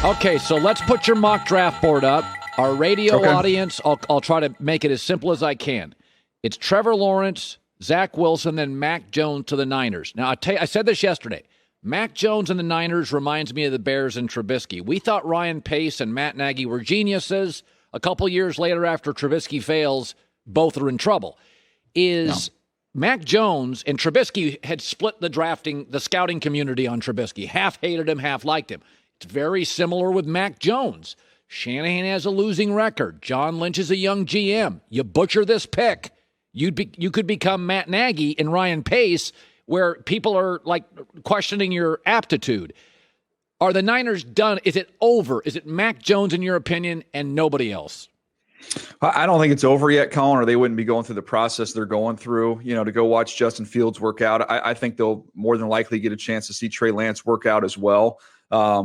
Okay, so let's put your mock draft board up. Our radio audience, I'll try to make it as simple as I can. It's Trevor Lawrence, Zach Wilson, then Mac Jones to the Niners. Now, I said this yesterday. Mac Jones and the Niners reminds me of the Bears and Trubisky. We thought Ryan Pace and Matt Nagy were geniuses. A couple years later, after Trubisky fails, both are in trouble. Mac Jones and Trubisky had split the scouting community on Trubisky. Half hated him, half liked him. It's very similar with Mac Jones. Shanahan has a losing record. John Lynch is a young GM. You butcher this pick, you could become Matt Nagy and Ryan Pace, where people are like questioning your aptitude. Are the Niners done? Is it over? Is it Mac Jones, in your opinion, and nobody else? I don't think it's over yet, Colin, or they wouldn't be going through the process they're going through, to go watch Justin Fields work out. I think they'll more than likely get a chance to see Trey Lance work out as well.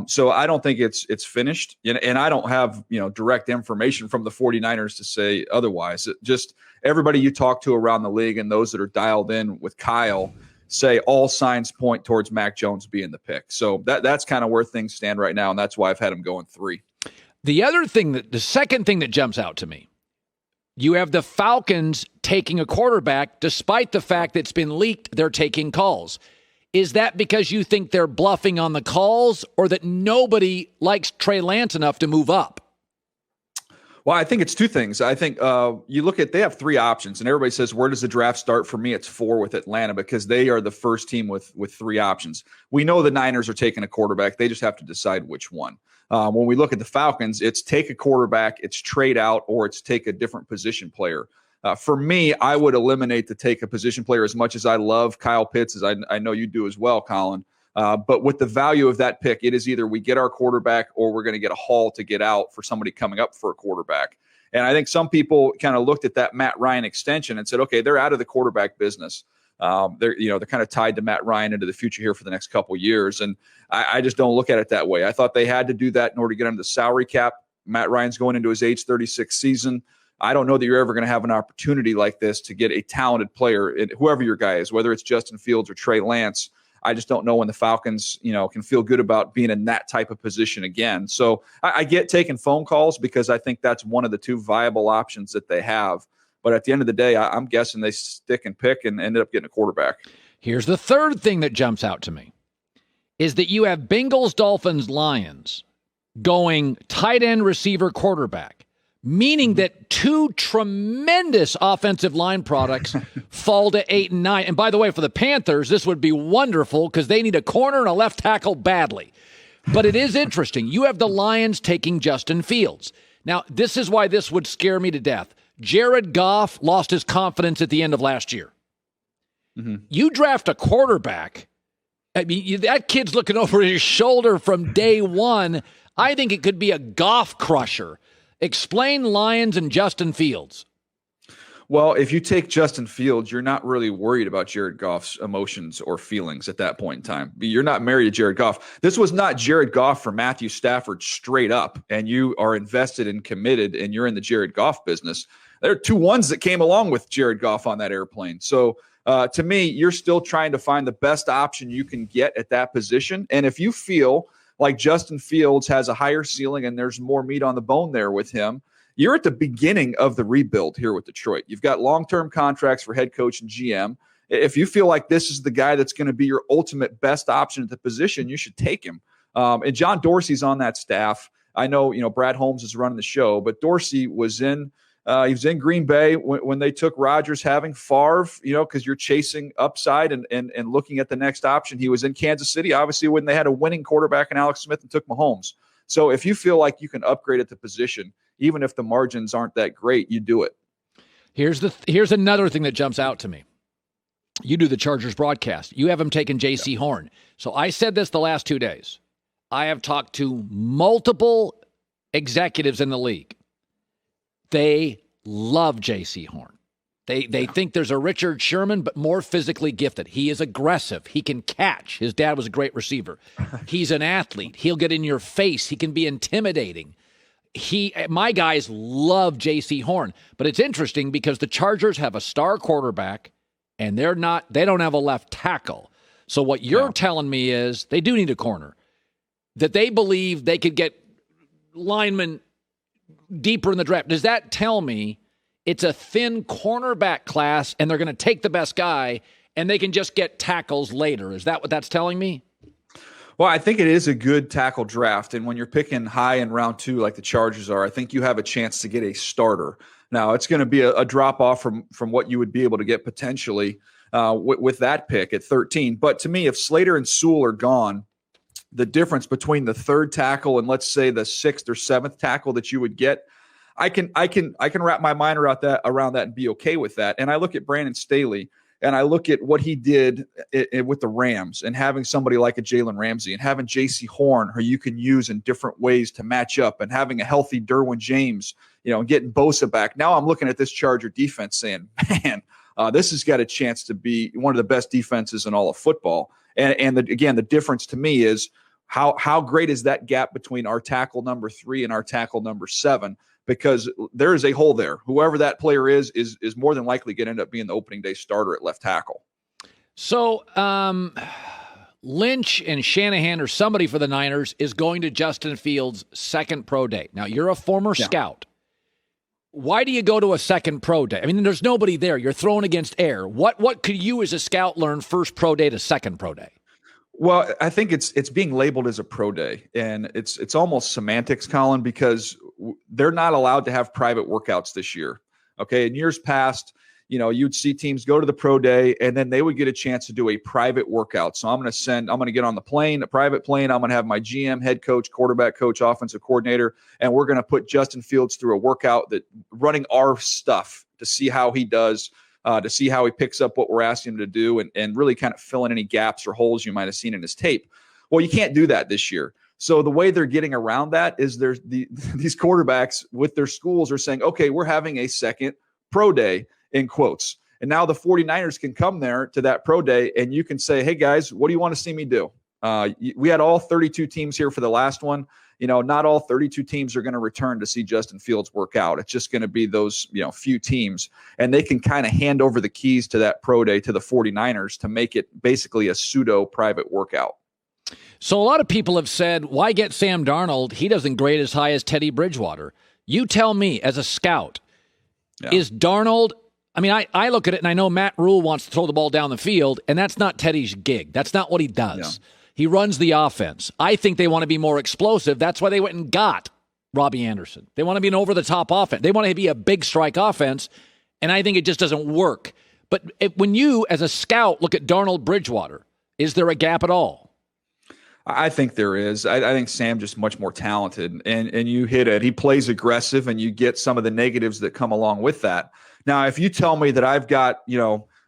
So I don't think it's finished. And I don't have, direct information from the 49ers to say otherwise. Just everybody you talk to around the league and those that are dialed in with Kyle say all signs point towards Mac Jones being the pick. So that's kind of where things stand right now. And that's why I've had him going 3. The second thing that jumps out to me, you have the Falcons taking a quarterback despite the fact that it's been leaked they're taking calls. Is that because you think they're bluffing on the calls, or that nobody likes Trey Lance enough to move up? Well, I think it's 2 things. I think you look at, they have 3 options, and everybody says, where does the draft start? For me, it's 4 with Atlanta, because they are the first team with 3 options. We know the Niners are taking a quarterback. They just have to decide which one. When we look at the Falcons, it's take a quarterback, it's trade out, or it's take a different position player. For me, I would eliminate the take a position player, as much as I love Kyle Pitts, as I know you do as well, Colin. But with the value of that pick, it is either we get our quarterback or we're going to get a haul to get out for somebody coming up for a quarterback. And I think some people kind of looked at that Matt Ryan extension and said, okay, they're out of the quarterback business. They're kind of tied to Matt Ryan into the future here for the next couple of years. And I just don't look at it that way. I thought they had to do that in order to get under the salary cap. Matt Ryan's going into his age 36 season. I don't know that you're ever going to have an opportunity like this to get a talented player, whoever your guy is, whether it's Justin Fields or Trey Lance. I just don't know when the Falcons, can feel good about being in that type of position again. So I get taking phone calls because I think that's one of the 2 viable options that they have. But at the end of the day, I'm guessing they stick and pick and ended up getting a quarterback. Here's the third thing that jumps out to me, is that you have Bengals, Dolphins, Lions going tight end, receiver, quarterback, meaning that 2 tremendous offensive line products fall to 8 and 9. And by the way, for the Panthers, this would be wonderful because they need a corner and a left tackle badly. But it is interesting. You have the Lions taking Justin Fields. Now, this is why this would scare me to death. Jared Goff lost his confidence at the end of last year. Mm-hmm. You draft a quarterback. I mean, that kid's looking over his shoulder from day one. I think it could be a Goff crusher. Explain Lions and Justin Fields. Well, if you take Justin Fields, you're not really worried about Jared Goff's emotions or feelings at that point in time. You're not married to Jared Goff. This was not Jared Goff for Matthew Stafford straight up, and you are invested and committed, and you're in the Jared Goff business. There are 2 ones that came along with Jared Goff on that airplane. So to me, you're still trying to find the best option you can get at that position. And if you feel like Justin Fields has a higher ceiling and there's more meat on the bone there with him, you're at the beginning of the rebuild here with Detroit. You've got long-term contracts for head coach and GM. If you feel like this is the guy that's going to be your ultimate best option at the position, you should take him. And John Dorsey's on that staff. I know, Brad Holmes is running the show, but Dorsey was in he was in Green Bay when they took Rodgers, having Favre, because you're chasing upside and looking at the next option. He was in Kansas City, obviously, when they had a winning quarterback in Alex Smith and took Mahomes. So if you feel like you can upgrade at the position, even if the margins aren't that great, you do it. Here's another thing that jumps out to me. You do the Chargers broadcast. You have them taking J.C. Horn. So I said this the last 2 days. I have talked to multiple executives in the league. They love J.C. Horn. They think there's a Richard Sherman, but more physically gifted. He is aggressive. He can catch. His dad was a great receiver. He's an athlete. He'll get in your face. He can be intimidating. My guys love J.C. Horn, but it's interesting because the Chargers have a star quarterback, and they don't have a left tackle. So what you're telling me is they do need a corner, that they believe they could get linemen deeper in the draft. Does that tell me it's a thin cornerback class and they're going to take the best guy and they can just get tackles later? Is that what that's telling me? Well, I think it is a good tackle draft. And when you're picking high in round 2, like the Chargers are, I think you have a chance to get a starter. Now, it's going to be a drop off from what you would be able to get potentially with that pick at 13. But to me, if Slater and Sewell are gone, the difference between the third tackle and let's say the 6th or 7th tackle that you would get, I can wrap my mind around that and be okay with that. And I look at Brandon Staley and I look at what he did with the Rams and having somebody like a Jalen Ramsey and having J.C. Horn, who you can use in different ways to match up, and having a healthy Derwin James, and getting Bosa back. Now I'm looking at this Charger defense saying, man, this has got a chance to be one of the best defenses in all of football. And again, the difference to me is how great is that gap between our tackle number 3 and our tackle number 7? Because there is a hole there. Whoever that player is more than likely going to end up being the opening day starter at left tackle. So Lynch and Shanahan or somebody for the Niners is going to Justin Fields' second pro day. Now, you're a former scout. Why do you go to a second pro day? I mean, there's nobody there. You're thrown against air. What could you as a scout learn first pro day to second pro day? Well, I think it's being labeled as a pro day, and it's almost semantics, Colin, because they're not allowed to have private workouts this year. Okay, in years past, you'd see teams go to the pro day, and then they would get a chance to do a private workout. So I'm going to get on the plane, a private plane. I'm going to have my GM, head coach, quarterback coach, offensive coordinator, and we're going to put Justin Fields through a workout that running our stuff to see how he does. To see how he picks up what we're asking him to do and really kind of fill in any gaps or holes you might have seen in his tape. Well, you can't do that this year. So the way they're getting around that is these quarterbacks with their schools are saying, okay, we're having a second pro day in quotes. And now the 49ers can come there to that pro day and you can say, hey guys, what do you want to see me do? We had all 32 teams here for the last one. Not all 32 teams are going to return to see Justin Fields work out. It's just going to be those, few teams. And they can kind of hand over the keys to that pro day to the 49ers to make it basically a pseudo private workout. So a lot of people have said, why get Sam Darnold? He doesn't grade as high as Teddy Bridgewater. You tell me as a scout, is Darnold, I look at it and I know Matt Rule wants to throw the ball down the field, and that's not Teddy's gig. That's not what he does. Yeah. He runs the offense. I think they want to be more explosive. That's why they went and got Robbie Anderson. They want to be an over-the-top offense. They want to be a big strike offense, and I think it just doesn't work. But when you, as a scout, look at Darnold Bridgewater, is there a gap at all? I think there is. I think Sam just much more talented, and you hit it. He plays aggressive, and you get some of the negatives that come along with that. Now, if you tell me that I've got,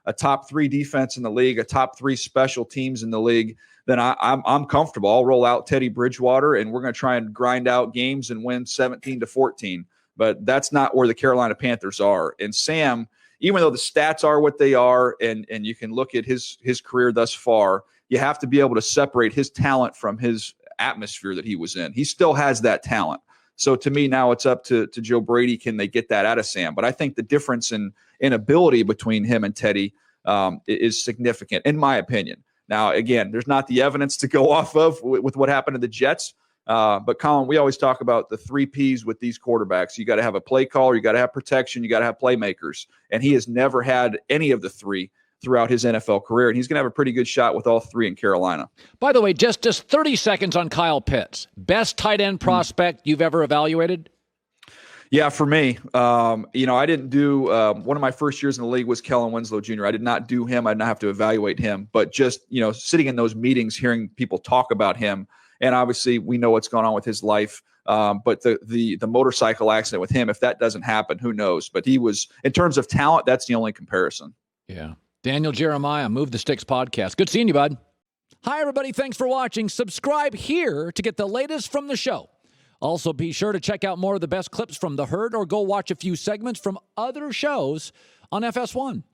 a top 3 defense in the league, a top 3 special teams in the league, then I'm comfortable. I'll roll out Teddy Bridgewater, and we're going to try and grind out games and win 17-14. But that's not where the Carolina Panthers are. And Sam, even though the stats are what they are, and you can look at his career thus far, you have to be able to separate his talent from his atmosphere that he was in. He still has that talent. So to me, now it's up to Joe Brady. Can they get that out of Sam? But I think the difference in ability between him and Teddy is significant, in my opinion. Now, again, there's not the evidence to go off of with what happened to the Jets. But, Colin, we always talk about the 3 Ps with these quarterbacks. You got to have a play caller, you got to have protection, you got to have playmakers. And he has never had any of the 3 throughout his NFL career. And he's going to have a pretty good shot with all 3 in Carolina. By the way, just 30 seconds on Kyle Pitts. Best tight end prospect you've ever evaluated? Yeah, for me, I didn't do one of my first years in the league was Kellen Winslow Jr. I did not do him. I did not have to evaluate him, but just, sitting in those meetings, hearing people talk about him. And obviously we know what's going on with his life. But the motorcycle accident with him, if that doesn't happen, who knows? But he was, in terms of talent, that's the only comparison. Yeah. Daniel Jeremiah, Move the Sticks podcast. Good seeing you, bud. Hi, everybody. Thanks for watching. Subscribe here to get the latest from the show. Also, be sure to check out more of the best clips from The Herd or go watch a few segments from other shows on FS1.